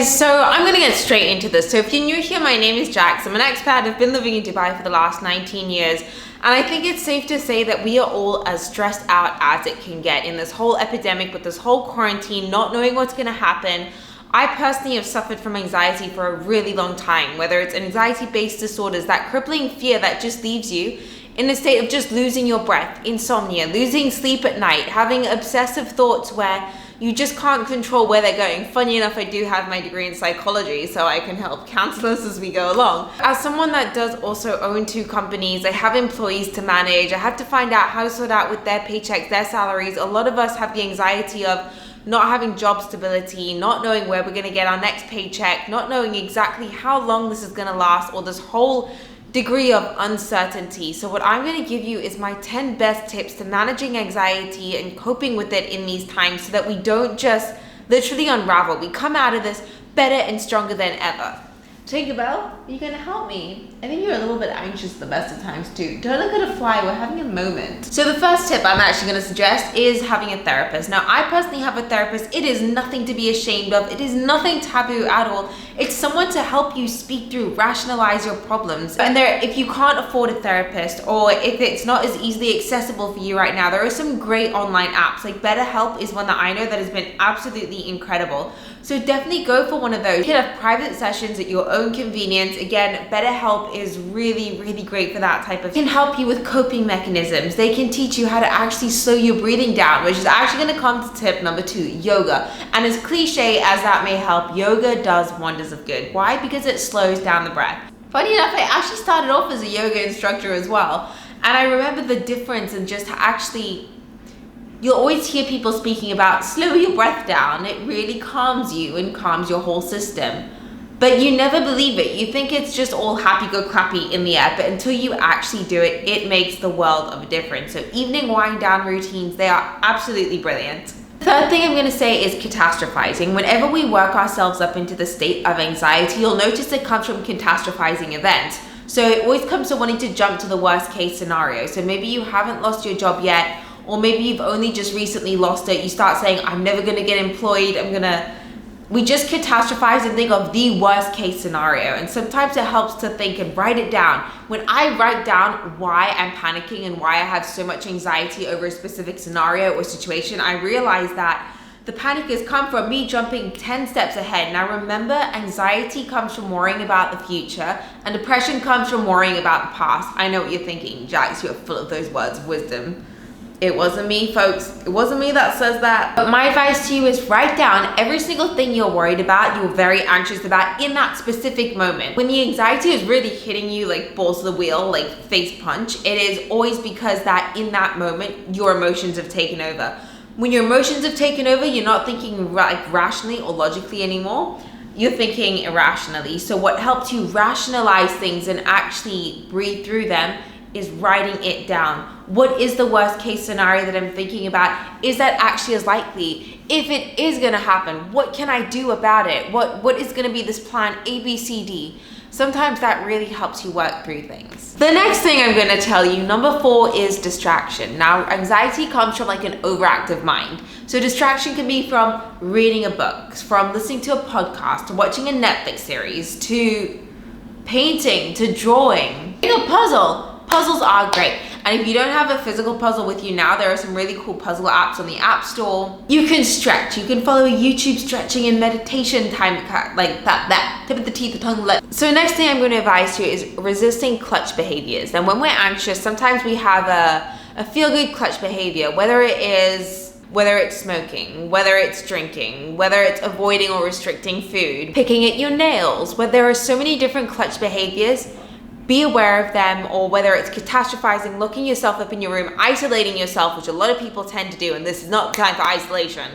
guys, so I'm gonna get straight into this. So if you're new here, my name is Jax. I'm an expat. I've been living in Dubai for the last 19 years. And I think it's safe to say that we are all as stressed out as it can get in this whole epidemic, with this whole quarantine, not knowing what's gonna happen. I personally have suffered from anxiety for a really long time, whether it's anxiety-based disorders, that crippling fear that just leaves you in a state of just losing your breath, insomnia, losing sleep at night, having obsessive thoughts where you just can't control where they're going. Funny enough, I do have my degree in psychology, so I can help counselors as we go along. As someone that does also own 2 companies, I have employees to manage. I have to find out how to sort out with their paychecks, their salaries. A lot of us have the anxiety of not having job stability, not knowing where we're gonna get our next paycheck, not knowing exactly how long this is gonna last, or this whole degree of uncertainty. So what I'm going to give you is my 10 best tips to managing anxiety and coping with it in these times, so that we don't just literally unravel. We come out of this better and stronger than ever. Tinkerbell, are you going to help me? I think you're a little bit anxious the best of times too. Don't look at a fly, we're having a moment. So the first tip I'm actually going to suggest is having a therapist. Now, I personally have a therapist. It is nothing to be ashamed of. It is nothing taboo at all. It's someone to help you speak through, rationalize your problems. And if you can't afford a therapist, or if it's not as easily accessible for you right now, there are some great online apps. Like BetterHelp is one that I know that has been absolutely incredible. So definitely go for one of those. You can have private sessions at your own convenience. Again, BetterHelp is really, really great for that type of thing. It can help you with coping mechanisms. They can teach you how to actually slow your breathing down, which is actually going to come to tip number 2, yoga. And as cliche as that may help, yoga does wonders of good. Why? Because it slows down the breath. Funny enough, I actually started off as a yoga instructor as well. And I remember the difference in just actually, you'll always hear people speaking about slow your breath down. It really calms you and calms your whole system. But you never believe it. You think it's just all happy-go-clappy in the air, but until you actually do it, it makes the world of a difference. So evening wind-down routines, they are absolutely brilliant. The third thing I'm going to say is catastrophizing. Whenever we work ourselves up into the state of anxiety, you'll notice it comes from catastrophizing events. So it always comes to wanting to jump to the worst case scenario. So maybe you haven't lost your job yet, or maybe you've only just recently lost it. You start saying, I'm never going to get employed. We just catastrophize and think of the worst case scenario. And sometimes it helps to think and write it down. When I write down why I'm panicking and why I have so much anxiety over a specific scenario or situation, I realize that the panic has come from me jumping 10 steps ahead. Now remember, anxiety comes from worrying about the future, and depression comes from worrying about the past. I know what you're thinking, Jax, you're full of those words of wisdom. It wasn't me, folks. It wasn't me that says that. But my advice to you is write down every single thing you're worried about, you're very anxious about in that specific moment. When the anxiety is really hitting you like balls to the wheel, like face punch, it is always because that in that moment, your emotions have taken over. When your emotions have taken over, you're not thinking like rationally or logically anymore. You're thinking irrationally. So what helps you rationalize things and actually breathe through them is writing it down. What is the worst case scenario that I'm thinking about? Is that actually as likely? If it is gonna happen, what can I do about it? What is gonna be this plan A, B, C, D? Sometimes that really helps you work through things. The next thing I'm gonna tell you, number 4, is distraction. Now, anxiety comes from like an overactive mind. So distraction can be from reading a book, from listening to a podcast, to watching a Netflix series, to painting, to drawing, a puzzle. Puzzles are great. And if you don't have a physical puzzle with you now, there are some really cool puzzle apps on the App Store. You can stretch. You can follow a YouTube stretching and meditation time, like that. Tip of the teeth, the tongue, lip. So next thing I'm going to advise you is resisting clutch behaviors. And when we're anxious, sometimes we have a feel-good clutch behavior, whether it's smoking, whether it's drinking, whether it's avoiding or restricting food, picking at your nails, where there are so many different clutch behaviors. Be aware of them, or whether it's catastrophizing, locking yourself up in your room, isolating yourself, which a lot of people tend to do, and this is not time for isolation,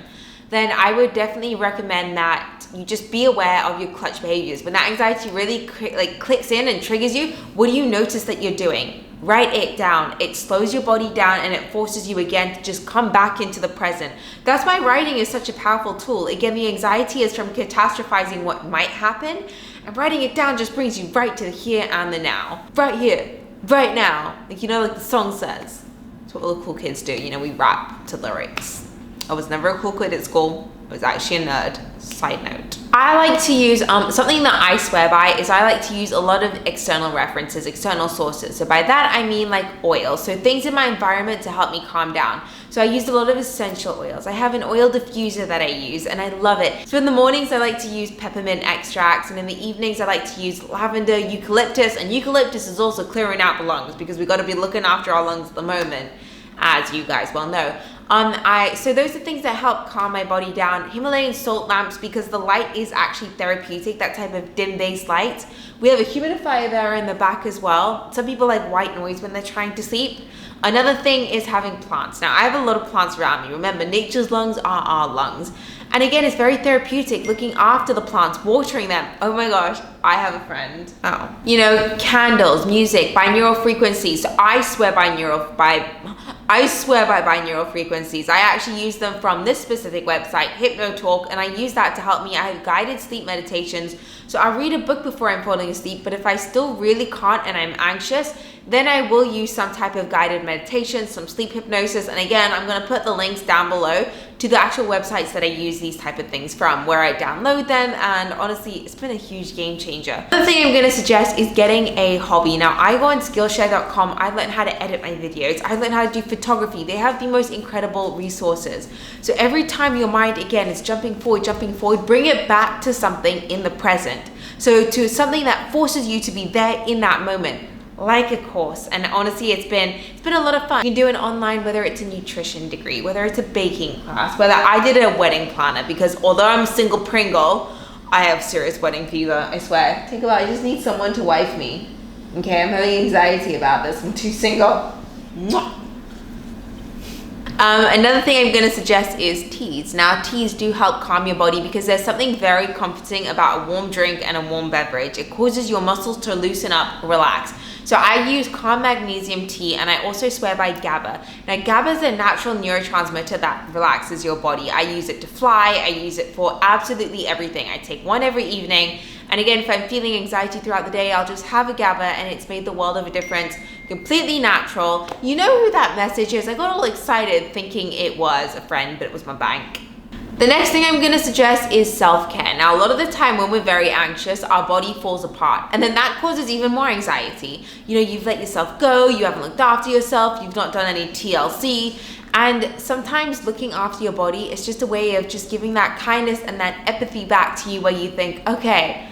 then I would definitely recommend that you just be aware of your clutch behaviors. When that anxiety really clicks in and triggers you, what do you notice that you're doing? Write it down. It slows your body down and it forces you again to just come back into the present. That's why writing is such a powerful tool. Again, the anxiety is from catastrophizing what might happen, and writing it down just brings you right to the here and the now. Right here, right now. Like, like the song says. That's what all the cool kids do. We rap to lyrics. I was never a cool kid at school. I was actually a nerd, side note. I like to use, something that I swear by is I like to use a lot of external references, external sources. So by that, I mean like oil. So things in my environment to help me calm down. So I used a lot of essential oils. I have an oil diffuser that I use and I love it. So in the mornings, I like to use peppermint extracts, and in the evenings, I like to use lavender, eucalyptus, and eucalyptus is also clearing out the lungs because we got to be looking after our lungs at the moment, as you guys well know. So those are things that help calm my body down. Himalayan salt lamps, because the light is actually therapeutic, that type of dim-based light. We have a humidifier there in the back as well. Some people like white noise when they're trying to sleep. Another thing is having plants. Now, I have a lot of plants around me. Remember, nature's lungs are our lungs. And again, it's very therapeutic, looking after the plants, watering them. Oh my gosh, I have a friend. Oh. You know, candles, music, binaural frequencies. So I swear by binaural frequencies. I actually use them from this specific website, HypnoTalk, and I use that to help me. I have guided sleep meditations. So I read a book before I'm falling asleep, but if I still really can't and I'm anxious, then I will use some type of guided meditation, some sleep hypnosis. And again, I'm going to put the links down below to the actual websites that I use these type of things from, where I download them. And honestly, it's been a huge game changer. Another thing I'm going to suggest is getting a hobby. Now, I go on Skillshare.com. I learned how to edit my videos. I learned how to do photography. They have the most incredible resources. So every time your mind, again, is jumping forward, bring it back to something in the present. So to something that forces you to be there in that moment, like a course. And honestly, it's been a lot of fun. You can do it online, whether it's a nutrition degree, whether it's a baking class, whether I did a wedding planner, because although I'm single Pringle, I have serious wedding fever, I swear. Take a while, I just need someone to wife me. Okay, I'm having anxiety about this. I'm too single. Mwah. Another thing I'm going to suggest is teas. Now, teas do help calm your body because there's something very comforting about a warm drink and a warm beverage. It causes your muscles to loosen up, relax. So I use calm magnesium tea, and I also swear by GABA. Now, GABA is a natural neurotransmitter that relaxes your body. I use it to fly. I use it for absolutely everything. I take one every evening. And again, if I'm feeling anxiety throughout the day, I'll just have a GABA, and it's made the world of a difference. Completely natural. You know who that message is? I got all excited thinking it was a friend, but it was my bank. The next thing I'm going to suggest is self-care. Now, a lot of the time when we're very anxious, our body falls apart, and then that causes even more anxiety. You know, you've let yourself go, you haven't looked after yourself, you've not done any TLC, and sometimes looking after your body is just a way of just giving that kindness and that empathy back to you, where you think, okay,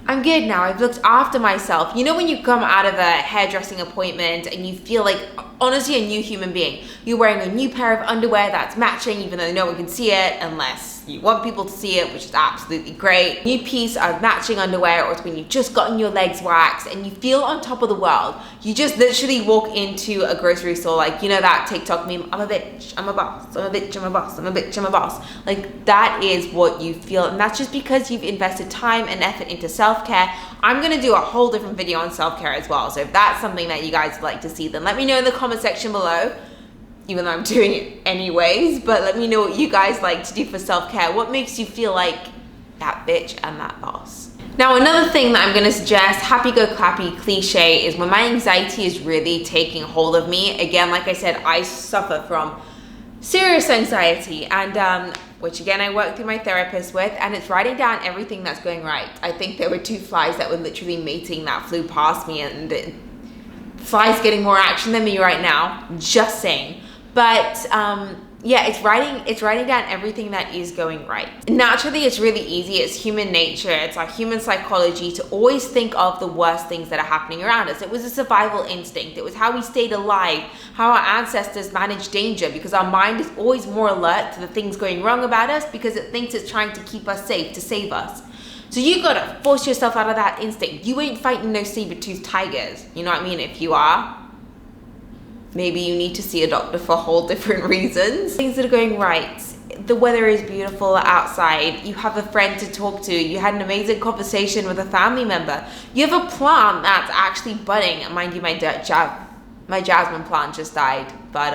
I'm good now, I've looked after myself. You know when you come out of a hairdressing appointment and you feel like, honestly, a new human being. You're wearing a new pair of underwear that's matching, even though no one can see it, unless you want people to see it, which is absolutely great. New piece of matching underwear, or it's when you've just gotten your legs waxed and you feel on top of the world. You just literally walk into a grocery store, like, you know that TikTok meme, I'm a bitch, I'm a boss, I'm a bitch, I'm a boss, I'm a bitch, I'm a boss. Like, that is what you feel, and that's just because you've invested time and effort into self-care. I'm gonna do a whole different video on self-care as well, so if that's something that you guys would like to see, then let me know in the comment section below, even though I'm doing it anyways, but let me know what you guys like to do for self-care. What makes you feel like that bitch and that boss? Now, another thing that I'm gonna suggest, happy-go-clappy cliche, is when my anxiety is really taking hold of me. Again, like I said, I suffer from serious anxiety, and which again, I work through my therapist with, and it's writing down everything that's going right. I think there were 2 flies that were literally mating that flew past me, and flies getting more action than me right now, just saying. But yeah, it's writing down everything that is going right. Naturally, it's really easy. It's human nature. It's our human psychology to always think of the worst things that are happening around us. It was a survival instinct. It was how we stayed alive, how our ancestors managed danger, because our mind is always more alert to the things going wrong about us because it thinks it's trying to keep us safe, to save us. So you gotta force yourself out of that instinct. You ain't fighting no saber-toothed tigers. You know what I mean? If you are, maybe you need to see a doctor for whole different reasons. Things that are going right. The weather is beautiful outside. You have a friend to talk to. You had an amazing conversation with a family member. You have a plant that's actually budding. Mind you, my jasmine plant just died, but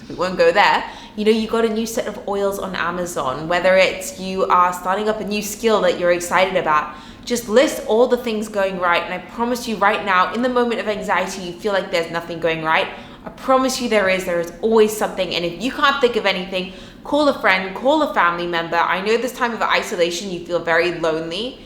we won't go there. You know, you got a new set of oils on Amazon, whether it's you are starting up a new skill that you're excited about. Just list all the things going right, and I promise you right now, in the moment of anxiety, you feel like there's nothing going right. I promise you there is always something, and if you can't think of anything, call a friend, call a family member. I know this time of isolation you feel very lonely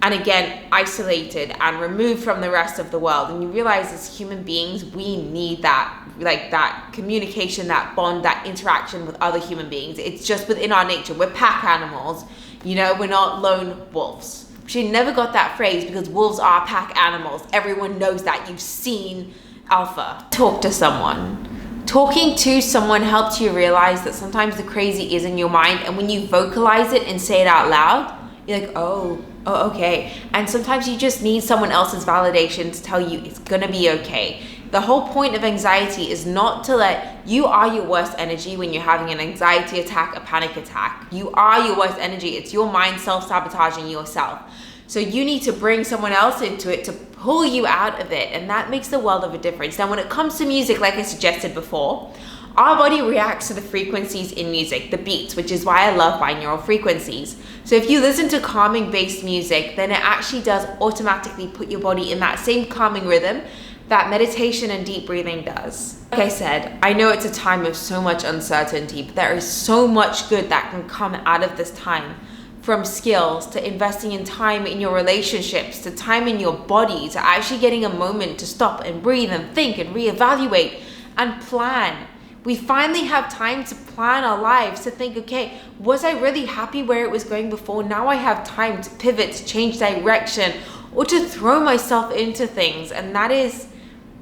and again isolated and removed from the rest of the world, and you realize as human beings we need that, like that communication, that bond, that interaction with other human beings. It's just within our nature. We're pack animals, you know, we're not lone wolves. She never got that phrase because wolves are pack animals. Everyone knows that. You've seen alpha. Talk to someone. Talking to someone helps you realize that sometimes the crazy is in your mind, and when you vocalize it and say it out loud, you're like, oh, okay. And sometimes you just need someone else's validation to tell you it's gonna be okay. The whole point of anxiety is not to let you are your worst energy when you're having an anxiety attack, a panic attack. You are your worst energy. It's your mind self-sabotaging yourself. So you need to bring someone else into it to pull you out of it, and that makes the world of a difference. Now, when it comes to music, like I suggested before, our body reacts to the frequencies in music, the beats, which is why I love binaural frequencies. So if you listen to calming based music, then it actually does automatically put your body in that same calming rhythm that meditation and deep breathing does. Like I said, I know it's a time of so much uncertainty, but there is so much good that can come out of this time. From skills to investing in time in your relationships, to time in your body, to actually getting a moment to stop and breathe and think and reevaluate and plan. We finally have time to plan our lives, to think, okay, was I really happy where it was going before? Now I have time to pivot, to change direction, or to throw myself into things. And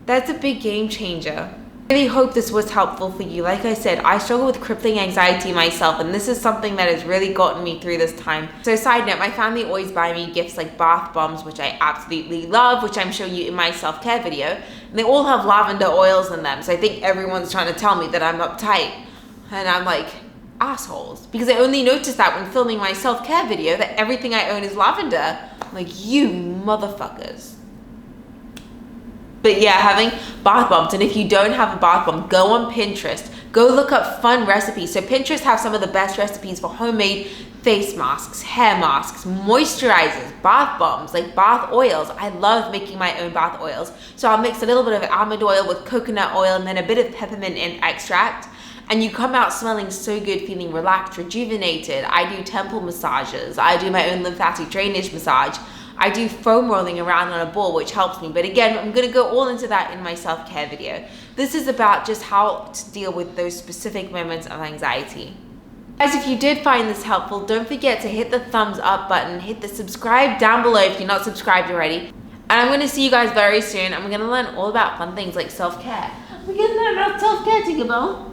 that's a big game changer. I really hope this was helpful for you. Like I said, I struggle with crippling anxiety myself, and this is something that has really gotten me through this time. So side note, my family always buy me gifts like bath bombs, which I absolutely love, which I'm showing you in my self-care video. And they all have lavender oils in them. So I think everyone's trying to tell me that I'm uptight. And I'm like, assholes. Because I only noticed that when filming my self-care video, that everything I own is lavender. I'm like, you motherfuckers. But yeah, having bath bombs, and if you don't have a bath bomb, go on Pinterest. Go look up fun recipes. So Pinterest have some of the best recipes for homemade face masks, hair masks, moisturizers, bath bombs, like bath oils. I love making my own bath oils. So I'll mix a little bit of almond oil with coconut oil and then a bit of peppermint and extract. And you come out smelling so good, feeling relaxed, rejuvenated. I do temple massages. I do my own lymphatic drainage massage. I do foam rolling around on a ball, which helps me. But again, I'm going to go all into that in my self-care video. This is about just how to deal with those specific moments of anxiety. Guys, if you did find this helpful, don't forget to hit the thumbs up button, hit the subscribe down below if you're not subscribed already. And I'm going to see you guys very soon, and we're going to learn all about fun things like self-care. We're going to learn about self-care, Tinkerbell.